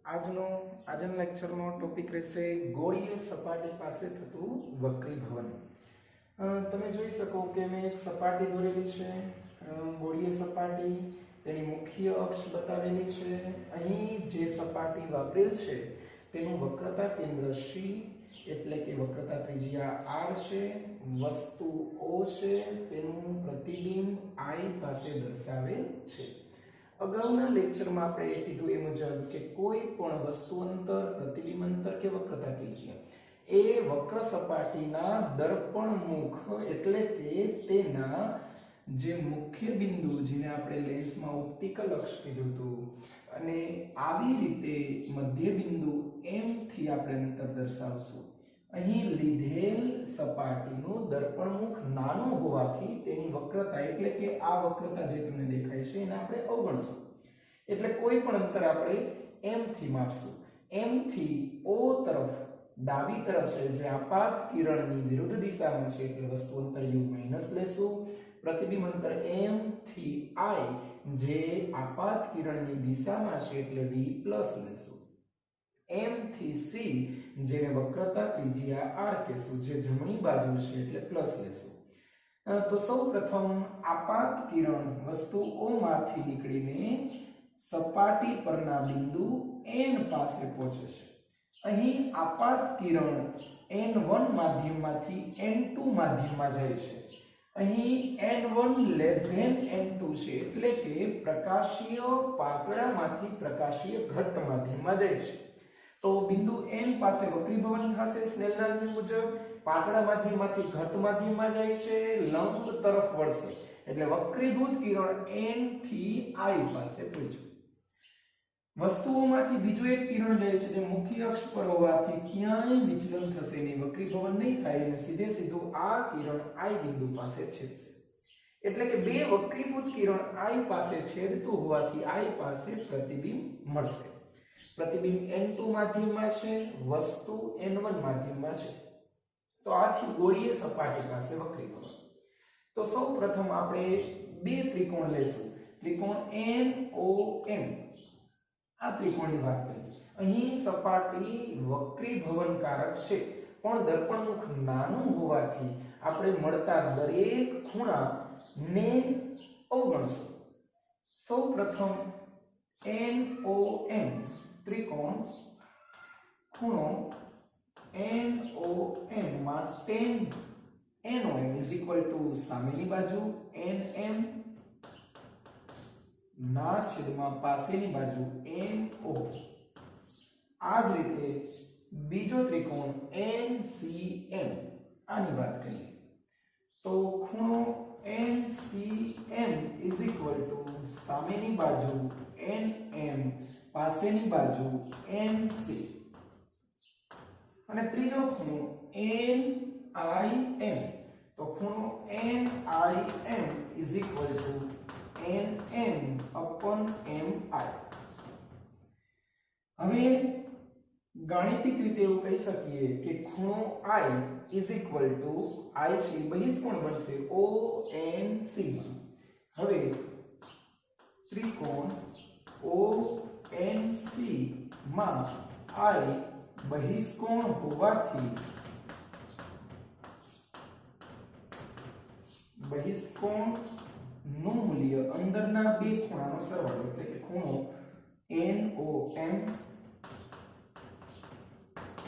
આજનો લેક્ચરનો ટોપિક રહેશે ગોળીય સપાટી પાસે થતું વક્રીભવન। તમે જોઈ શકો કે મેં એક સપાટી દોરેલી છે, ગોળીય સપાટી, તેની મુખ્ય અક્ષ બતાવેલી છે। અહીં જે સપાટી વાપરેલ છે તેનું વક્રતા કેન્દ્ર C એટલે કે વક્રતા ત્રિજ્યા R છે, વસ્તુ O છે, તેનું પ્રતિબિંબ I પાસે દર્શાવેલ છે। અગાઉના લેક્ચરમાં આપણે કીધું એ મુજબ કે કોઈ પણ વસ્તુ અંતર, પ્રતિબિંબ અંતર કે વક્રતા ત્રિજ્યા એ વક્ર સપાટીના દર્પણ મુખ એટલે કે તેના જે મુખ્ય બિંદુ જેને આપણે લેન્સમાં ઓપ્ટિકલ અક્ષ કીધું હતું, અને આવી રીતે મધ્ય બિંદુ M થી આપણે અંતર દર્શાવશું। અહીં લીધેલ સપાટીનું દર્પણ મુખ નાનું હોવાથી તેની વક્રતા એટલે કે આ વક્રતા જે તમને દેખાય છે એને આપણે અવગણશું। એટલે કોઈ પણ અંતર આપણે M થી માપશું। M થી O તરફ ડાબી તરફ છે જે આપાત કિરણની વિરુદ્ધ દિશામાં છે એટલે વસ્તુ અંતર U માઈનસ લેશું। પ્રતિબિંબ અંતર M થી I જે આપાત કિરણની દિશામાં છે એટલે V પ્લસ લેશું। M થી C જેને વક્રતા ત્રિજ્યા R કહેશું જે જમણી બાજુ છે એટલે પ્લસ લેશું। તો સૌપ્રથમ આપાત કિરણ વસ્તુ O માંથી નીકળીને સપાટી પરના બિંદુ N પાસે પહોંચે છે। અહીં આપાત કિરણ N1 માધ્યમમાંથી N2 માધ્યમમાં જાય છે। અહીં N1 N2 છે એટલે કે પ્રકાશીય પાતળામાંથી પ્રકાશીય ઘટ્ટ માધ્યમમાં જાય છે। તો બિંદુ N પાસે વક્રીભવન થશે સ્નેલના નિયમ મુજબ, પાતળા માધ્યમમાંથી ઘટ્ટ માધ્યમમાં જાય છે, લંબ તરફ વળશે એટલે વક્રીભૂત કિરણ N થી I પાસે પહોંચ્યું। વસ્તુઓમાંથી બીજું એક કિરણ જાય છે જે મુખ્ય અક્ષ પર હોવાથી ક્યાંય વિચલન થશે નહીં, વક્રીભવન નહીં થાય અને સીધે સીધું આ કિરણ I બિંદુ પાસે છેદશે। એટલે કે બે વક્રીભૂત કિરણ I પાસે છેદતું હોવાથી I પાસે પ્રતિબિંબ મળશે। પ્રતિબિંબ N2 માધ્યમમાં છે, વસ્તુ N1 માધ્યમમાં છે। તો આથી ગોળીય સપાટી પાસે વક્રીભવન। તો સૌપ્રથમ આપણે બે ત્રિકોણ લેશું, ત્રિકોણ NOM। આ ત્રિકોણની વાત કરીએ। અહીં સપાટી વક્રીભવનકારક છે પણ દર્પણમુખ નાનું હોવાથી આપણે મળતા દરેક ખૂણાને અવગણશું। સૌપ્રથમ NOM ત્રિકોણ ખૂણો NOM માં tan NOM સામેની બાજુ NM ના છેદમાં પાસેની બાજુ NO। આ જ રીતે બીજો ત્રિકોણ NCM, આની વાત કરીએ તો ખૂણો NCM સામેની બાજુ NM પાસેની બાજુ NC। અને ત્રીજો ખૂણો NIM, તો ખૂણો NIM NM/MI। હવે ગાણિતિક રીતે એવું કહી શકીએ કે ખૂણો I છે બહિષ્કોણ બનશે ONC માં। હવે ત્રિકોણ ONC માં I બહિષ્કોણ હોવાથી બહિષ્કોણ નું મૂલ્ય અંદરના બે ખૂણાનો સરવાળો એટલે કે ખૂણો NOM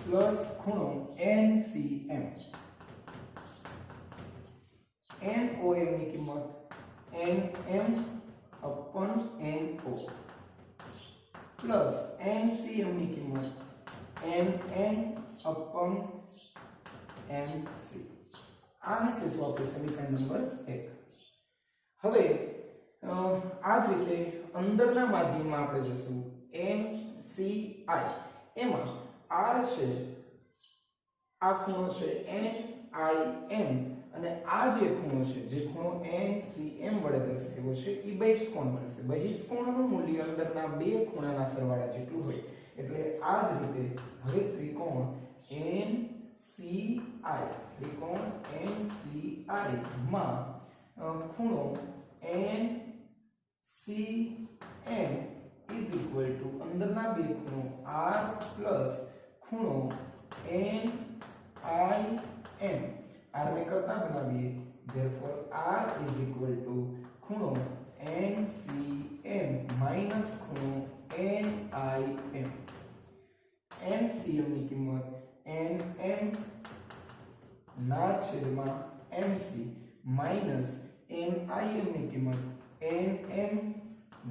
પ્લસ ખૂણો NCM। NOM ની કિંમત NM/NO પ્લસ NCM ની કિંમત NN/MC। આને કહેશું આપણે સમીકરણ નંબર 1। હવે આ જ રીતે અંદરના માધ્યમમાં આપણે જોશું NCI, એમાં R છે, આ ખૂણો છે NIM, અને આ જે ખૂણો છે જે ખૂણો NCM વડે દર્શાવ્યો છે એ બહિષ્કોણ બનશે। બહિષ્કોણનું મૂલ્ય અંદરના બે ખૂણાના સરવાળા જેટલું હોય એટલે આ જ રીતે હવે ત્રિકોણ NCI માં ખૂણો NCM અંદરના બે ખૂણો r પ્લસ ખૂણો n i m r ને કરતા બનાવીએ therefore r is equal to ખૂણો ncm માઈનસ ખૂણો nim ncm ની કિંમત nm ના છેદમાં mc માઈનસ nim ની કિંમત nm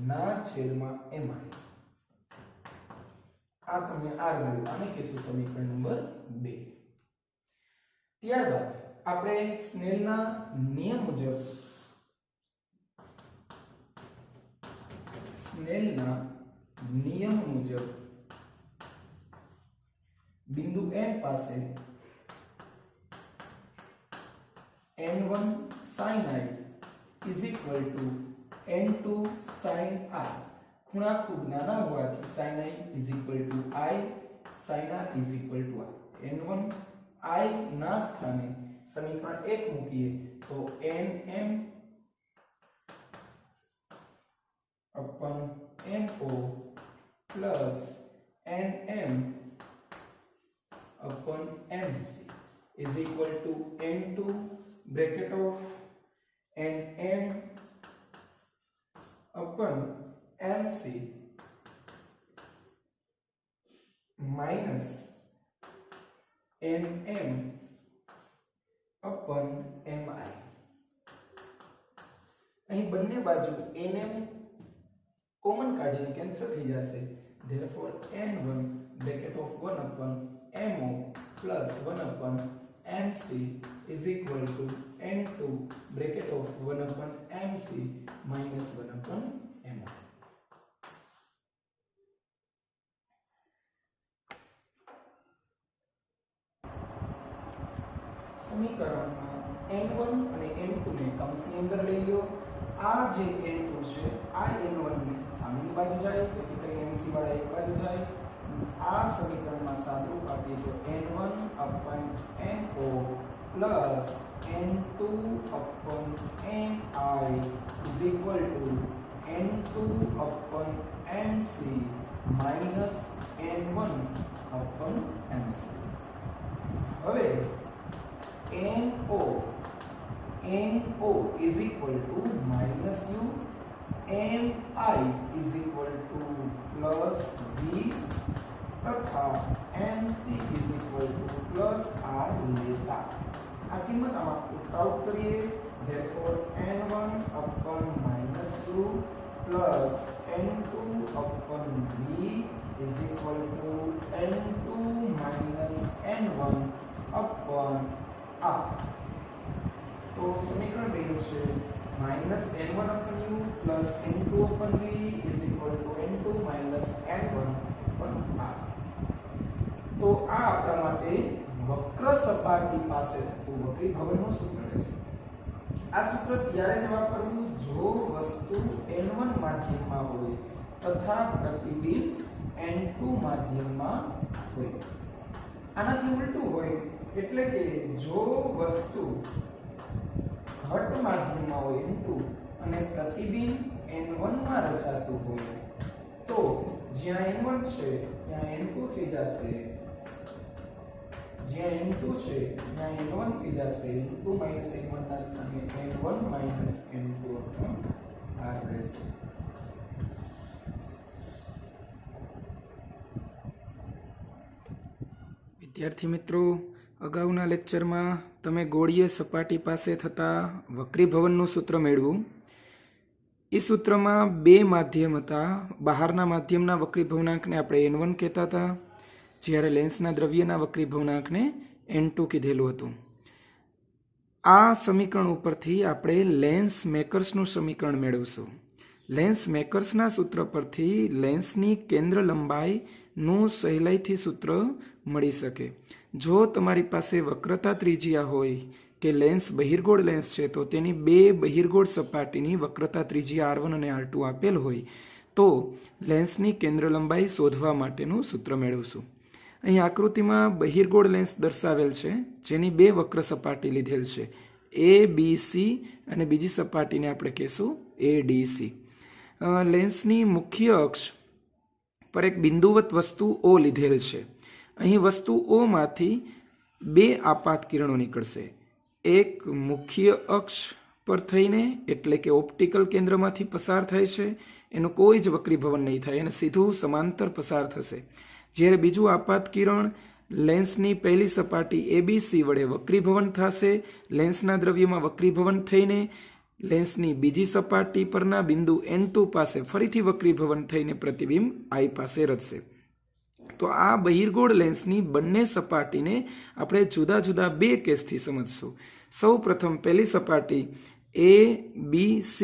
ના છેદમાં mi આ તમે r મળ્યું આને કહેશું સમીકરણ નંબર 2 ત્યારબાદ આપણે સ્નેલના નિયમ મુજબ બિંદુ n પાસે n1 sin i is equal to n2 sin r ખૂણા ખૂબ નાના હોવાથી sin i is equal to i sin r is equal to r n1 i ના સ્થાને સમીકરણ 1 મૂકીએ તો nm upon no plus nm upon mc is equal to n2 bracket of nm upon mc minus nm upon mi અહીં બંને બાજુ nm common કાઢીને cancel થઈ જશે therefore n1 bracket of 1 upon mo plus 1 upon mc is equal to n2 bracket of 1 upon mc minus 1 upon mi સમીકરણમાં n1 અને n2 ને કૌંસની અંદર લઈ લ્યો આ જે n2 છે આ n1 ને સામેની બાજુ જાય તેથી કરીને mc વાળા એક બાજુ જાય આ સમીકરણમાં સાદુરૂપ આપીએ તો n1 upon no plus n2 upon mi is equal to n2 upon mc minus n1 upon mc હવે no is equal to minus u mi is equal to plus v तथा mc is equal to plus r लेता आ कीमत आमा put out करिए therefore n1 upon minus u plus n2 upon v is equal to n2 minus n1 upon r तो समीकरण बन्યું છે minus n1 upon u plus n2 upon v is equal to n2 minus n1 upon r तो आ આપણા માટે વક્ર સપાટી પાસે થતું વક્રીભવનનું સૂત્ર રહેશે આ સૂત્ર ત્યારે જ વાપરવું જો વસ્તુ n1 માધ્યમમાં હોય તથા પ્રતિબિંબ n2 માધ્યમમાં હોય આનાથી ઉલટું હોય એટલે કે જો વસ્તુ ઘટ માધ્યમમાં હોય n2 અને પ્રતિબિંબ n1 માં રચાતું હોય તો જ્યાં n1 છે ત્યાં n2 થઈ જશે જ્યાં n2 છે ત્યાં n1 થઈ જશે n2 n1 ના સ્થાને n1 n2 r રહેશે વિદ્યાર્થી મિત્રો અગાઉના લેક્ચરમાં તમે ગોળીય સપાટી પાસે થતા વક્રીભવનનું સૂત્ર મેળવ્યું એ સૂત્રમાં બે માધ્યમ હતા બહારના માધ્યમના વક્રીભવનાંકને આપણે n1 કહેતા હતા જ્યારે લેન્સના દ્રવ્યના વક્રીભવનાંકને n2 કીધેલું હતું આ સમીકરણ ઉપરથી આપણે લેન્સ મેકર્સનું સમીકરણ મેળવશું લેન્સ મેકર્સના સૂત્ર પરથી લેન્સની કેન્દ્ર લંબાઈનું સહેલાઈથી સૂત્ર મળી શકે જો તમારી પાસે વક્રતા ત્રિજ્યા હોય કે લેન્સ બહિર્ગોળ લેન્સ છે તો તેની બે બહિર્ગોળ સપાટીની વક્રતા ત્રિજ્યા r1 અને r2 આપેલ હોય તો લેન્સની કેન્દ્ર લંબાઈ શોધવા માટેનું સૂત્ર મેળવશું અહીં આકૃતિમાં બહિર્ગોળ લેન્સ દર્શાવેલ છે જેની બે વક્ર સપાટી લીધેલ છે ABC અને બીજી સપાટીને આપણે કહેશું ADC લેન્સની મુખ્ય અક્ષ પર એક બિંદુવત વસ્તુ O લીધેલ છે। અહીં વસ્તુ O માંથી બે આપાત કિરણો નીકળશે। એક મુખ્ય અક્ષ પર થઈને એટલે કે ઓપ્ટિકલ કેન્દ્રમાંથી પસાર થાય છે, એનું કોઈ જ વક્રીભવન નહીં થાય અને સીધું સમાંતર પસાર થશે। જ્યારે બીજું આપાત કિરણ લેન્સની પહેલી સપાટી ABC વડે વક્રીભવન થશે। લેન્સના દ્રવ્યમાં વક્રીભવન થઈને લેન્સની બીજી સપાટી પરના બિંદુ N2 પાસે ફરીથી વક્રીભવન થઈને પ્રતિબિંબ I પાસે રચશે। તો આ બહિર્ગોળ લેન્સની બંને સપાટીને આપણે જુદા જુદા બે કેસથી સમજશું। સૌ પ્રથમ પહેલી સપાટી ABC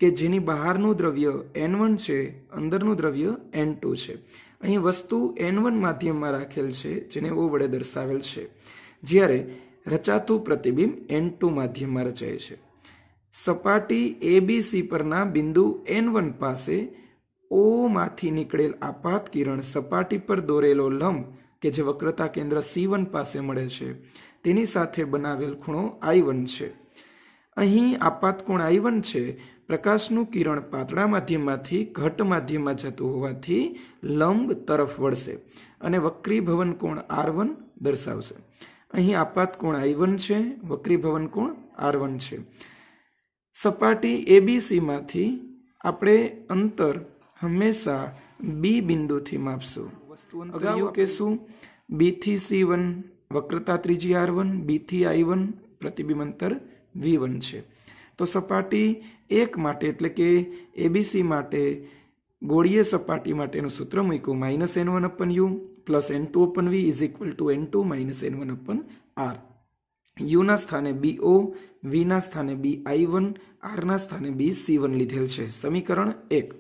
કે જેની બહારનું દ્રવ્ય N1 છે, અંદરનું દ્રવ્ય N2 છે। અહીં વસ્તુ N1 માધ્યમમાં રાખેલ છે જેને O વડે દર્શાવેલ છે, જ્યારે રચાતું પ્રતિબિંબ N2 માધ્યમમાં રચાય છે। સપાટી ABC પરના બિંદુ N1 પાસે O માંથી નીકળેલ આપાત કિરણ સપાટી પર દોરેલો લંબ કે જે વક્રતા કેન્દ્ર C1 પાસે મળે છે તેની સાથે બનાવેલ ખૂણો I1 છે। અહીં આપાત કોણ I1 છે। પ્રકાશનું કિરણ પાતળા માધ્યમમાંથી ઘટ માધ્યમમાં જતું હોવાથી લંબ તરફ વળશે અને વક્રીભવન કોણ R1 દર્શાવશે। અહીં આપાત કોણ I1 છે, વક્રીભવન કોણ R1 છે। સપાટી ABC માંથી આપણે અંતર હંમેશા B બિંદુથી માપશું। અગાઉ કહેશું B થી C1 વક્રતા ત્રીજી R1, B થી I1 પ્રતિબિંબ અંતર V1 છે। તો સપાટી 1 માટે એટલે કે ABC માટે ગોળીય સપાટી માટેનું સૂત્ર મૂક્યું -N1/U + N2/V = N2 - N1/R। U ના સ્થાને BO, V ના સ્થાને BI1, R ના સ્થાને BC1 લીધેલ છે। સમીકરણ 1।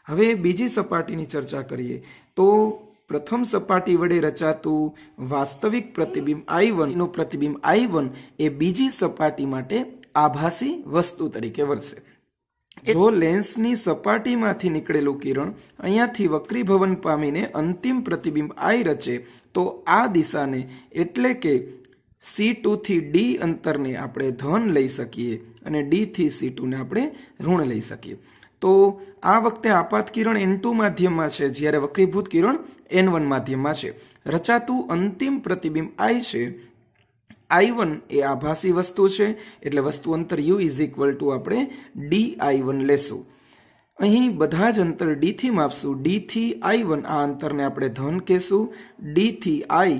હવે બીજી સપાટીની ચર્ચા કરીએ તો પ્રથમ સપાટી વડે રચાતું વાસ્તવિક પ્રતિબિંબ I1 નું પ્રતિબિંબ I1 એ બીજી સપાટી માટે આભાસી વસ્તુ તરીકે વર્તે। જો લેન્સની સપાટીમાંથી નીકળેલું કિરણ અહીંયાથી વક્રીભવન પામીને અંતિમ પ્રતિબિંબ I રચે તો આ દિશાને એટલે કે C2 થી D અંતરને આપણે ધન લઈ શકીએ અને D થી C2 ને આપણે ઋણ લઈ શકીએ। તો આ વખતે આપાત કિરણ N2 માધ્યમમાં છે, જ્યારે વક્રીભૂત કિરણ N1 માધ્યમમાં છે। રચાતું અંતિમ પ્રતિબિંબ I છે। I1 એ આભાસી વસ્તુ છે એટલે વસ્તુ અંતર U = આપણે DI1 લેશું। અહીં બધા જ અંતર D થી માપશું। D થી I1 આ અંતરને આપણે ધન કહેશું, D થી I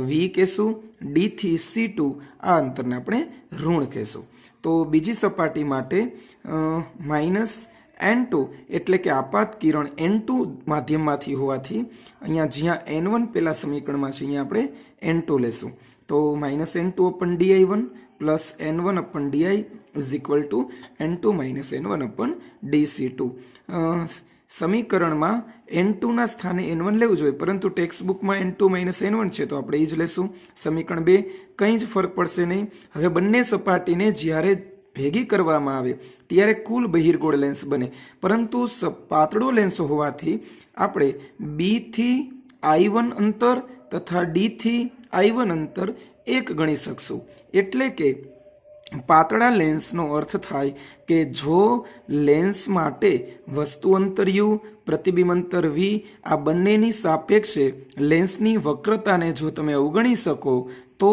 V કહેશું, D થી C2 આ અંતરને આપણે ઋણ કહેશું। તો બીજી સપાટી માટે -N2 એટલે કે આપાત કિરણ N2 માધ્યમમાંથી હોવાથી અહીંયા જ્યાં N1 પહેલા સમીકરણમાં છે અહીંયા આપણે N2 લેશું। તો -N2/DI1 + N1/DI = N2 - N1/DC2। સમીકરણમાં N2 ના સ્થાને N1 લેવું જોઈએ, પરંતુ ટેક્સ્ટ બુકમાં N2 - N1 છે તો આપણે એ જ લેશું। સમીકરણ 2 કંઈ જ ફરક પડશે નહીં। હવે બંને સપાટીને જ્યારે ભેગી કરવામાં આવે ત્યારે કુલ બહિર્ગોળ લેન્સ બને, પરંતુ પાતળો લેન્સ હોવાથી આપણે B થી I1 અંતર તથા D થી I1 અંતર 1 ગણી શકશું। એટલે કે પાતળા લેન્સનો અર્થ થાય કે જો લેન્સ માટે વસ્તુ અંતર U, પ્રતિબિંબ અંતર V આ બંનેની સાપેક્ષે લેન્સની વક્રતાને જો તમે અવગણી શકો તો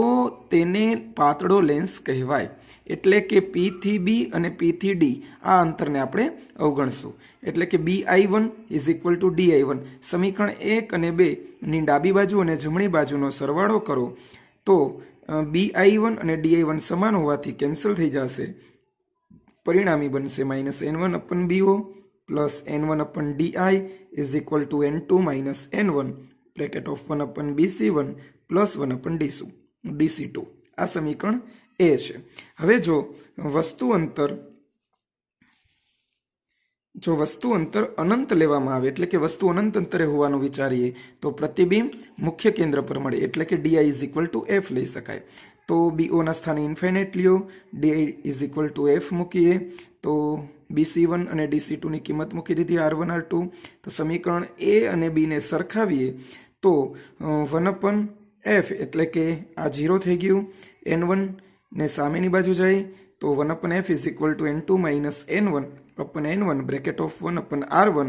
તેને પાતળો લેન્સ કહેવાય। એટલે કે P થી B અને P થી D આ અંતરને આપણે અવગણશું। એટલે કે BI1 = DI1। સમીકરણ 1 અને 2 ની ડાબી બાજુ અને જમણી બાજુનો સરવાળો કરો તો BI1 અને DI1 સમાન હોવાથી કેન્સલ થઈ જશે। પરિણામી બનશે -N1/BO + N1/DI = N2 - N1 (1/BC1 + 1/DC2। આ સમીકરણ A છે। હવે જો વસ્તુ અંતર અનંત લેવામાં આવે એટલે કે વસ્તુ અનંત અંતરે હોવાનું વિચારીએ તો પ્રતિબિંબ મુખ્ય કેન્દ્ર પર મળે એટલે કે DI = F લઈ શકાય। તો BO ના સ્થાને ઇન્ફાઇનાઇટ લ્યો, DI = F મૂકીએ તો BC1 અને DC2 ની કિંમત મૂકી દીધી R1 R2। તો સમીકરણ A અને B ને સરખાવીએ તો 1/F એટલે કે આ 0 થઈ ગયું। N1 ને સામેની બાજુ જાય તો 1/F = N2 - N1/N1 (1/R1)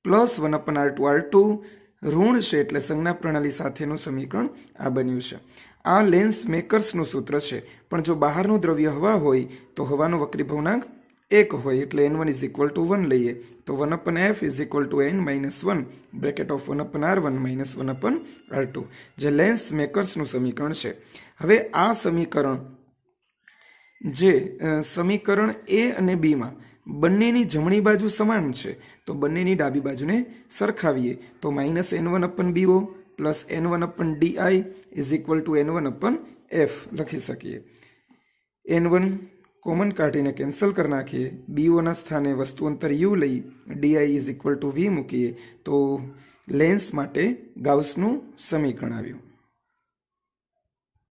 plus 1/r2 ઋણ છે એટલે સંજ્ઞા પ્રણાલી સાથેનું સમીકરણ આ બન્યું છે. આ લેન્સ મેકર્સનું સૂત્ર છે, પણ જો બહારનું દ્રવ્ય હવા હોય તો હવાનો વક્રીભવનાંક 1 હોય એટલે n1 = 1 લઈએ તો 1/f = n-1 bracket of 1/r1 - 1/r2 જે લેન્સ મેકર્સનું સમીકરણ છે. હવે આ સમીકરણ A અને B માં બંનેની જમણી બાજુ સમાન છે તો બંનેની ડાબી બાજુને સરખાવીએ તો -n1/bo પ્લસ n1/di = n1/f લખી શકીએ. n1 કોમન કાઢીને કેન્સલ કરી નાખીએ, bo ના સ્થાને વસ્તુ અંતર u લઈ di = v મૂકીએ તો લેન્સ માટે ગાઉસનું સમીકરણ આવ્યું.